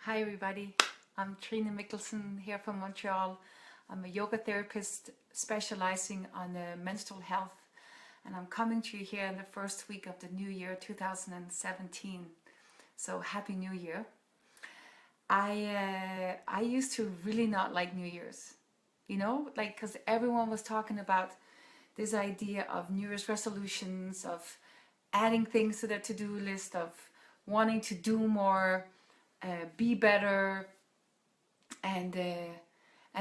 Hi everybody, I'm Trina Mikkelsen here from Montreal. I'm a yoga therapist specializing on menstrual health, and I'm coming to you here in the first week of the new year 2017. So happy New Year. I used to really not like New Year's, because everyone was talking about this idea of New Year's resolutions, of adding things to their to-do list, of wanting to do more, be better, and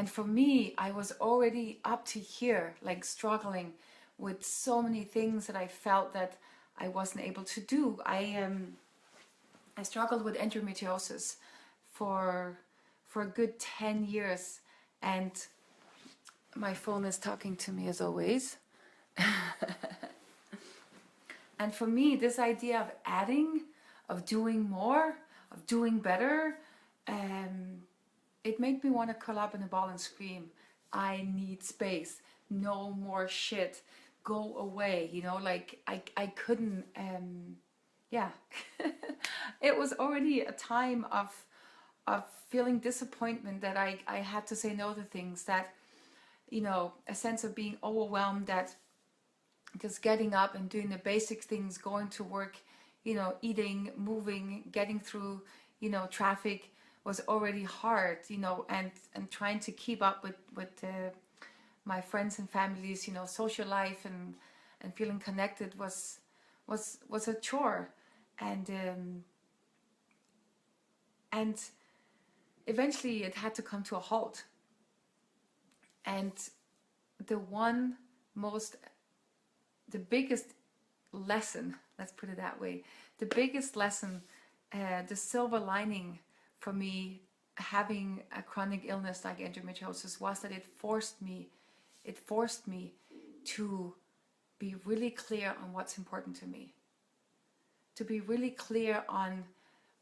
for me, I was already up to here, like struggling with so many things that I felt that I wasn't able to do. I struggled with endometriosis for a good 10 years, and my phone is talking to me as always. And for me, this idea of adding, of doing more, of doing better, it made me want to curl up in a ball and scream, I need space, no more shit, go away, like I couldn't, yeah. It was already a time of feeling disappointment that I had to say no to things, that, a sense of being overwhelmed, that just getting up and doing the basic things, going to work, eating, moving, getting through, traffic was already hard, and trying to keep up with my friends and families, social life and feeling connected was a chore, and eventually it had to come to a halt. And the one most the biggest lesson, let's put it that way, the biggest lesson, the silver lining for me having a chronic illness like endometriosis was that it forced me to be really clear on what's important to me, to be really clear on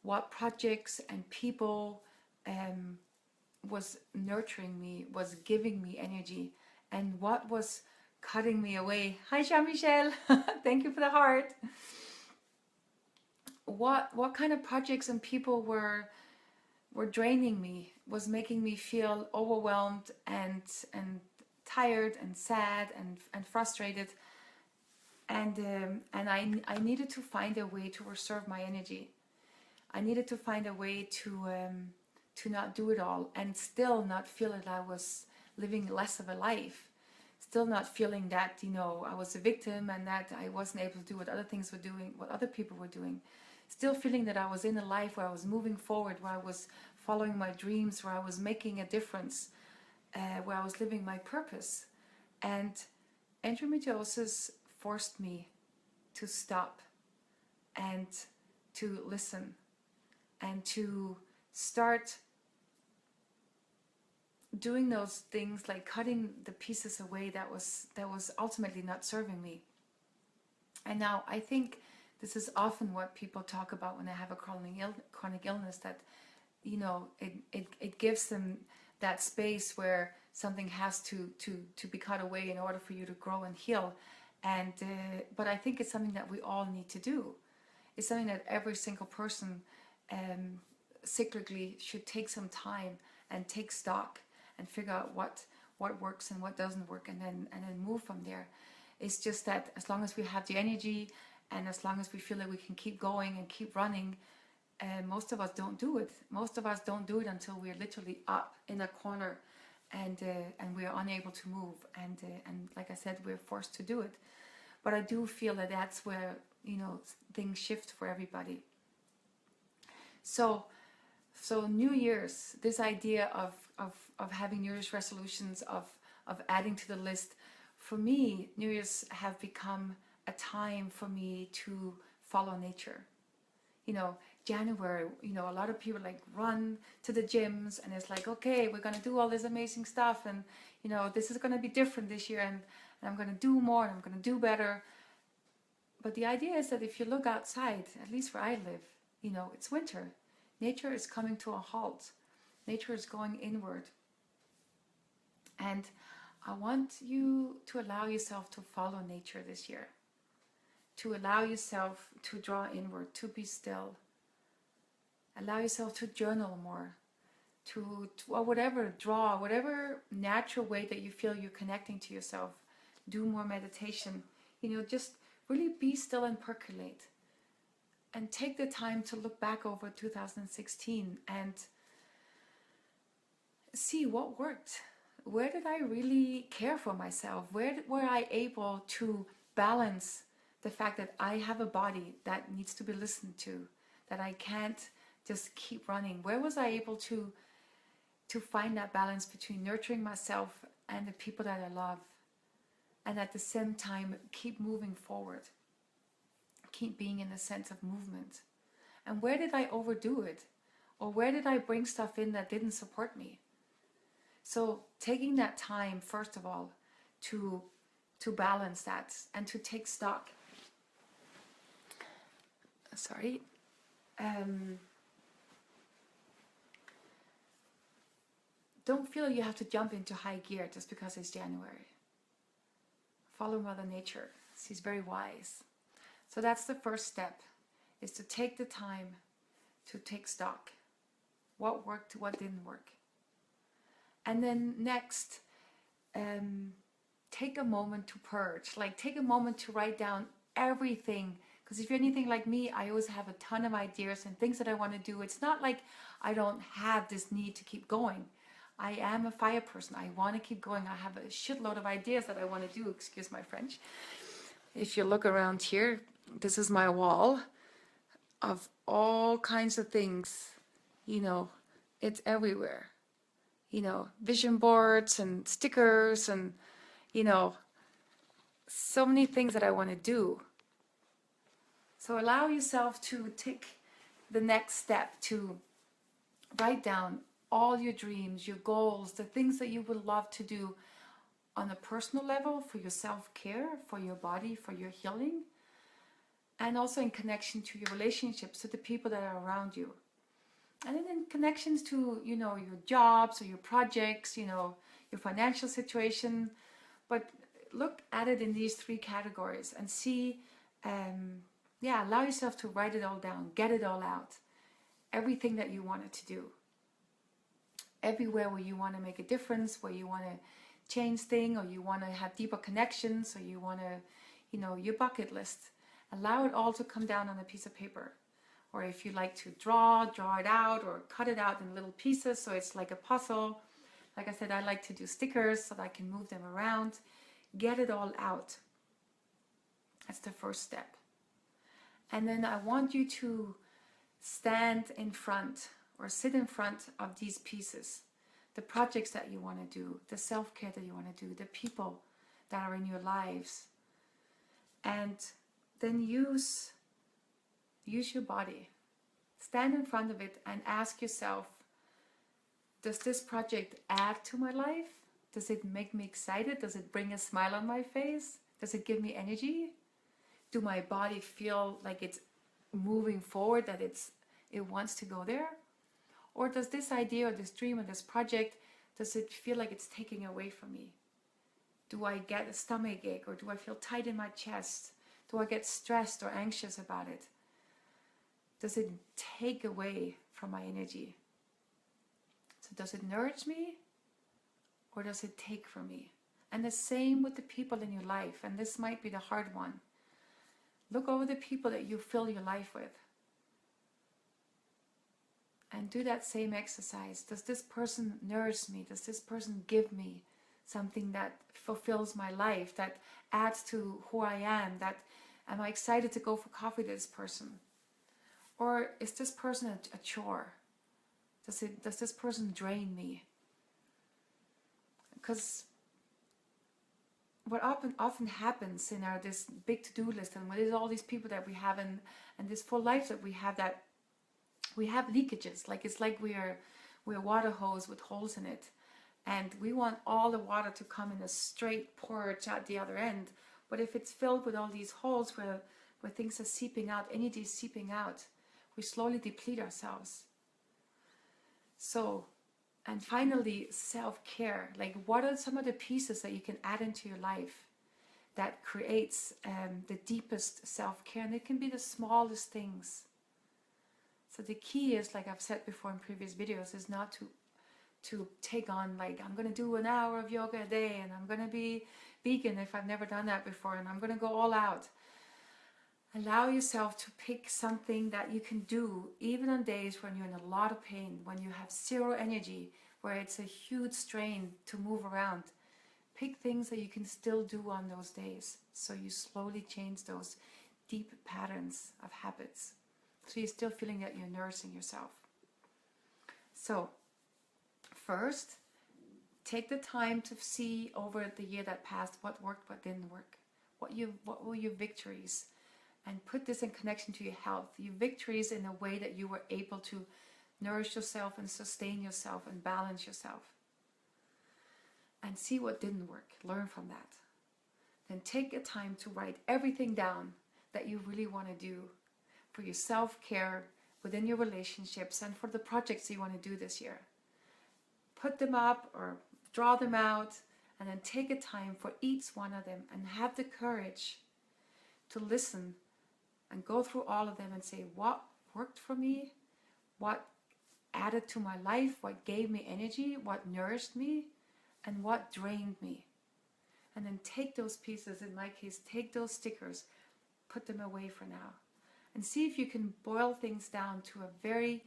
what projects and people was nurturing me, was giving me energy, and what was cutting me away. Hi Jean-Michel, thank you for the heart. What kind of projects and people were draining me, was making me feel overwhelmed and tired and sad and frustrated, and I needed to find a way to reserve my energy. I needed to find a way to not do it all and still not feel that I was living less of a life, still not feeling that I was a victim and that I wasn't able to do what other things were doing, what other people were doing, still feeling that I was in a life where I was moving forward, where I was following my dreams, where I was making a difference, where I was living my purpose. And endometriosis forced me to stop and to listen and to start doing those things, like cutting the pieces away that was ultimately not serving me. And now I think this is often what people talk about when they have a chronic illness, that it gives them that space where something has to be cut away in order for you to grow and heal. And but I think it's something that we all need to do. It's something that every single person cyclically should take some time and take stock and figure out what works and what doesn't work, and then move from there. It's just that as long as we have the energy and as long as we feel that we can keep going and keep running, most of us don't do it. Most of us don't do it until we're literally up in a corner and we're unable to move, and like I said, we're forced to do it. But I do feel that that's where things shift for everybody. So New Year's, this idea of having New Year's resolutions, of adding to the list, for me, New Year's have become a time for me to follow nature. January, a lot of people like run to the gyms, and it's like, okay, we're going to do all this amazing stuff, and this is going to be different this year, and I'm going to do more, and I'm going to do better. But the idea is that if you look outside, at least where I live, it's winter. Nature is coming to a halt. Nature is going inward. And I want you to allow yourself to follow nature this year. To allow yourself to draw inward, to be still. Allow yourself to journal more, or whatever, draw, whatever natural way that you feel you're connecting to yourself. Do more meditation. Just really be still and percolate. And take the time to look back over 2016 and see what worked. Where did I really care for myself? Where were I able to balance the fact that I have a body that needs to be listened to, that I can't just keep running? Where was I able to find that balance between nurturing myself and the people that I love, and at the same time keep moving forward, keep being in a sense of movement? And where did I overdo it? Or where did I bring stuff in that didn't support me? So taking that time, first of all, to balance that and to take stock. Sorry. Don't feel you have to jump into high gear just because it's January. Follow Mother Nature. She's very wise. So that's the first step, is to take the time to take stock. What worked, what didn't work. And then next, take a moment to purge. Like, take a moment to write down everything. Because if you're anything like me, I always have a ton of ideas and things that I want to do. It's not like I don't have this need to keep going. I am a fire person. I want to keep going. I have a shitload of ideas that I want to do. Excuse my French. If you look around here, this is my wall of all kinds of things. It's everywhere. Vision boards and stickers and, so many things that I want to do. So allow yourself to take the next step to write down all your dreams, your goals, the things that you would love to do on a personal level for your self-care, for your body, for your healing, and also in connection to your relationships, to the people that are around you. And then in connections to, your jobs or your projects, your financial situation. But look at it in these three categories and see, allow yourself to write it all down, get it all out. Everything that you wanted to do. Everywhere where you want to make a difference, where you want to change things, or you want to have deeper connections, or you want to, your bucket list. Allow it all to come down on a piece of paper. Or if you like to draw it out, or cut it out in little pieces so it's like a puzzle. Like I said, I like to do stickers so that I can move them around. Get it all out. That's the first step. And then I want you to stand in front or sit in front of these pieces. The projects that you want to do, the self-care that you want to do, the people that are in your lives. And then use your body. Stand in front of it and ask yourself, does this project add to my life? Does it make me excited? Does it bring a smile on my face? Does it give me energy? Do my body feel like it's moving forward, that it wants to go there? Or does this idea or this dream or this project, does it feel like it's taking away from me? Do I get a stomach ache, or do I feel tight in my chest? Do I get stressed or anxious about it? Does it take away from my energy? So does it nourish me, or does it take from me? And the same with the people in your life, and this might be the hard one. Look over the people that you fill your life with. And do that same exercise. Does this person nourish me? Does this person give me something that fulfills my life, that adds to who I am? That am I excited to go for coffee with this person? Or is this person a chore? Does this person drain me? Because what often happens in this big to-do list, and with all these people that we have, and this full life that we have, that we have leakages. Like, it's like we're a water hose with holes in it, and we want all the water to come in a straight purge out the other end. But if it's filled with all these holes where things are seeping out, energy is seeping out, we slowly deplete ourselves. So, and finally, self-care. Like, what are some of the pieces that you can add into your life that creates the deepest self-care? And it can be the smallest things. So the key is, like I've said before in previous videos, is not to take on, like, I'm going to do an hour of yoga a day and I'm going to be vegan if I've never done that before and I'm going to go all out. Allow yourself to pick something that you can do even on days when you're in a lot of pain, when you have zero energy, where it's a huge strain to move around. Pick things that you can still do on those days, so you slowly change those deep patterns of habits, so you're still feeling that you're nourishing yourself. So first, take the time to see over the year that passed what worked, what didn't work, what were your victories, and put this in connection to your health. Your victories in a way that you were able to nourish yourself and sustain yourself and balance yourself. And see what didn't work. Learn from that. Then take a time to write everything down that you really want to do for your self-care, within your relationships, and for the projects you want to do this year. Put them up or draw them out, and then take a time for each one of them and have the courage to listen and go through all of them and say, what worked for me? What added to my life? What gave me energy? What nourished me? And what drained me? And then take those pieces, in my case, take those stickers, put them away for now. And see if you can boil things down to a very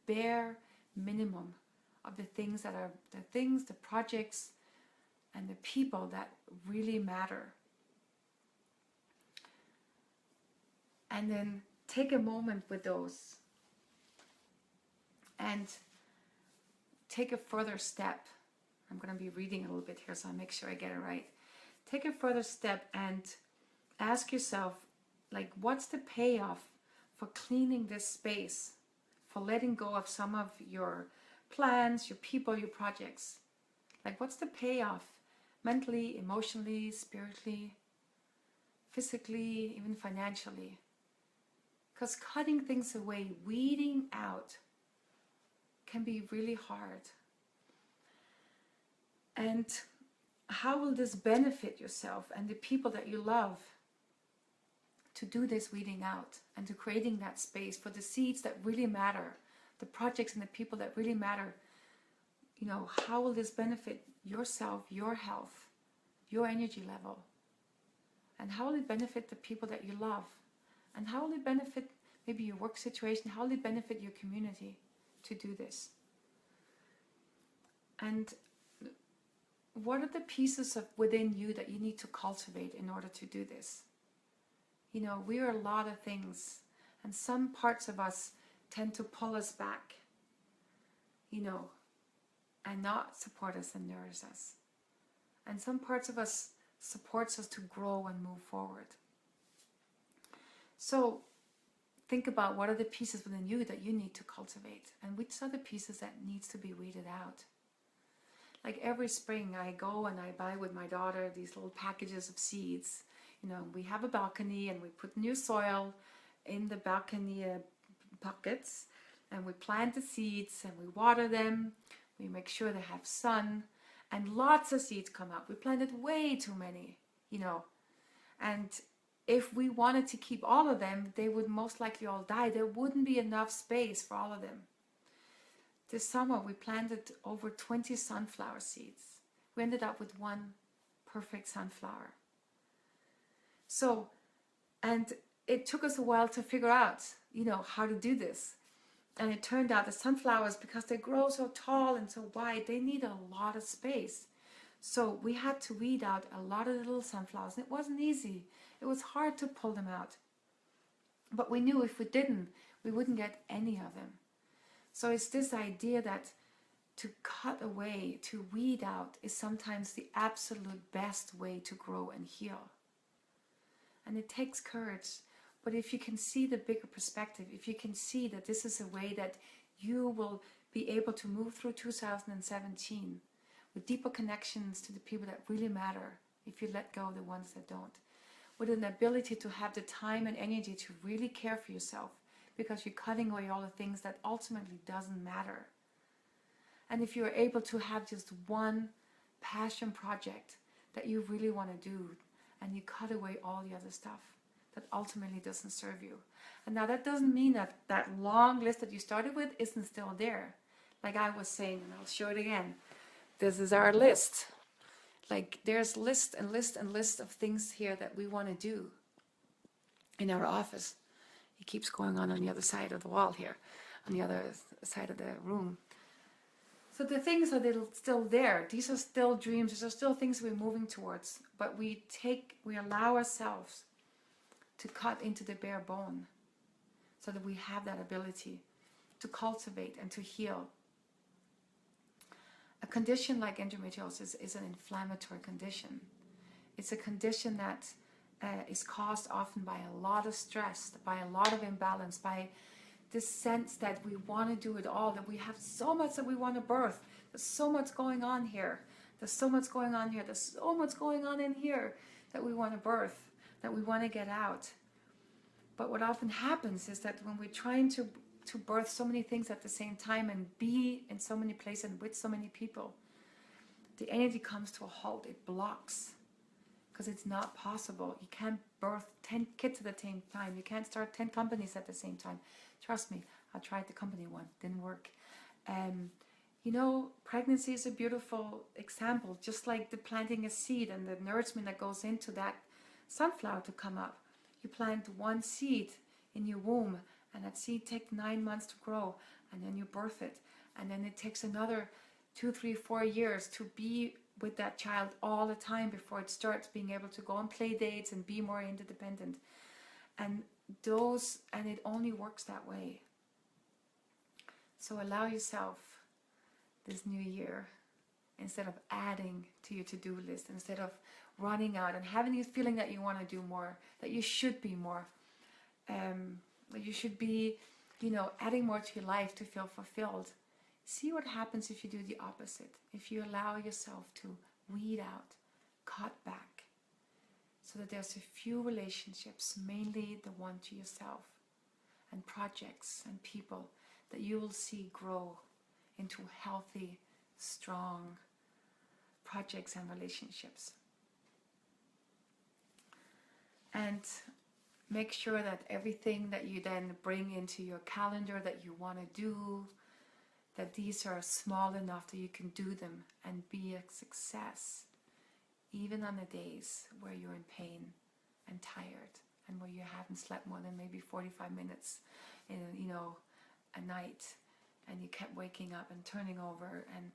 bare minimum of the things that are the projects, and the people that really matter. And then take a moment with those and take a further step. I'm going to be reading a little bit here, so I'll make sure I get it right. Take a further step and ask yourself, like, what's the payoff for cleaning this space, for letting go of some of your plans, your people, your projects? Like, what's the payoff mentally, emotionally, spiritually, physically, even financially? Because cutting things away, weeding out, can be really hard. And how will this benefit yourself and the people that you love to do this weeding out and to creating that space for the seeds that really matter, the projects and the people that really matter? You know, how will this benefit yourself, your health, your energy level? And how will it benefit the people that you love? And how will it benefit maybe your work situation? How will it benefit your community to do this? And what are the pieces of within you that you need to cultivate in order to do this? You know, we are a lot of things, and some parts of us tend to pull us back, you know, and not support us and nourish us. And some parts of us supports us to grow and move forward. So think about what are the pieces within you that you need to cultivate, and which are the pieces that needs to be weeded out. Like every spring I go and I buy with my daughter these little packages of seeds. You know, we have a balcony and we put new soil in the balcony buckets, and we plant the seeds and we water them. We make sure they have sun, and lots of seeds come out. We planted way too many, you know, and if we wanted to keep all of them, they would most likely all die. There wouldn't be enough space for all of them. This summer we planted over 20 sunflower seeds. We ended up with one perfect sunflower. So, and it took us a while to figure out, you know, how to do this. And it turned out the sunflowers, because they grow so tall and so wide, they need a lot of space. So we had to weed out a lot of little sunflowers. And it wasn't easy. It was hard to pull them out. But we knew if we didn't, we wouldn't get any of them. So it's this idea that to cut away, to weed out, is sometimes the absolute best way to grow and heal. And it takes courage. But if you can see the bigger perspective, if you can see that this is a way that you will be able to move through 2017 with deeper connections to the people that really matter, if you let go of the ones that don't, with an ability to have the time and energy to really care for yourself, because you're cutting away all the things that ultimately doesn't matter. And if you're able to have just one passion project that you really want to do, and you cut away all the other stuff, that ultimately doesn't serve you. And now that doesn't mean that that long list that you started with isn't still there. Like I was saying, and I'll show it again. This is our list. Like there's list and list and list of things here that we want to do in our office. It keeps going on the other side of the wall here, on the other side of the room. So the things are still there. These are still dreams. These are still things we're moving towards. But we allow ourselves to cut into the bare bone so that we have that ability to cultivate and to heal. A condition like endometriosis is an inflammatory condition. It's a condition that is caused often by a lot of stress, by a lot of imbalance, by this sense that we want to do it all, that we have so much that we want to birth. There's so much going on here. There's so much going on here. There's so much going on in here that we want to birth, that we want to get out. But what often happens is that when we're trying to birth so many things at the same time and be in so many places and with so many people, the energy comes to a halt. It blocks. Because it's not possible. You can't birth 10 kids at the same time. You can't start 10 companies at the same time. Trust me, I tried the company one. Didn't work. You know, pregnancy is a beautiful example. Just like the planting a seed and the nourishment that goes into that sunflower to come up. You plant one seed in your womb, and that seed takes 9 months to grow, and then you birth it. And then it takes another 2, 3, 4 years to be with that child all the time before it starts being able to go on play dates and be more interdependent. And it only works that way. So allow yourself this new year, instead of adding to your to-do list, instead of running out and having this feeling that you want to do more, that you should be more, that you should be, adding more to your life to feel fulfilled. See what happens if you do the opposite. If you allow yourself to weed out, cut back, so that there's a few relationships, mainly the one to yourself, and projects and people that you will see grow into healthy, strong projects and relationships. And make sure that everything that you then bring into your calendar that you want to do, that these are small enough that you can do them and be a success, even on the days where you're in pain and tired and where you haven't slept more than maybe 45 minutes in a night, and you kept waking up and turning over. And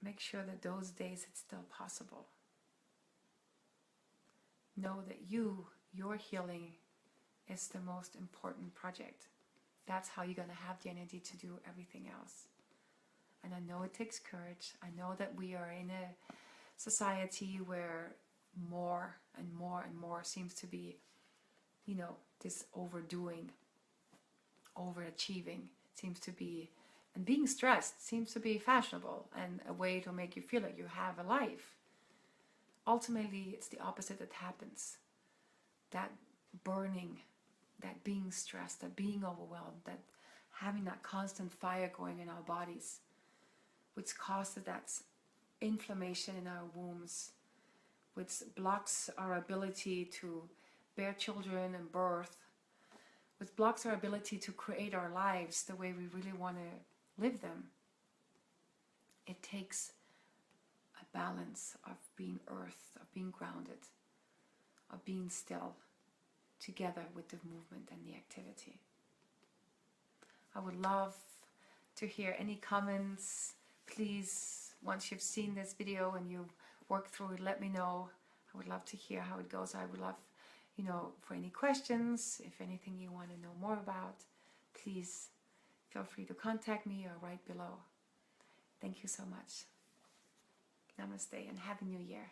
make sure that those days it's still possible. Know that your healing is the most important project. That's how you're going to have the energy to do everything else. And I know it takes courage. I know that we are in a society where more and more and more seems to be, this overdoing, overachieving seems to be, and being stressed seems to be fashionable and a way to make you feel like you have a life. Ultimately, it's the opposite that happens. That burning, that being stressed, that being overwhelmed, that having that constant fire going in our bodies, which causes that inflammation in our wombs, which blocks our ability to bear children and birth, which blocks our ability to create our lives the way we really want to live them. It takes a balance of being earth, of being grounded, of being still, together with the movement and the activity. I would love to hear any comments. Please, once you've seen this video and you've worked through it, let me know. I would love to hear how it goes. I would love, for any questions, if anything you want to know more about, please feel free to contact me or write below. Thank you so much. Namaste and Happy New Year.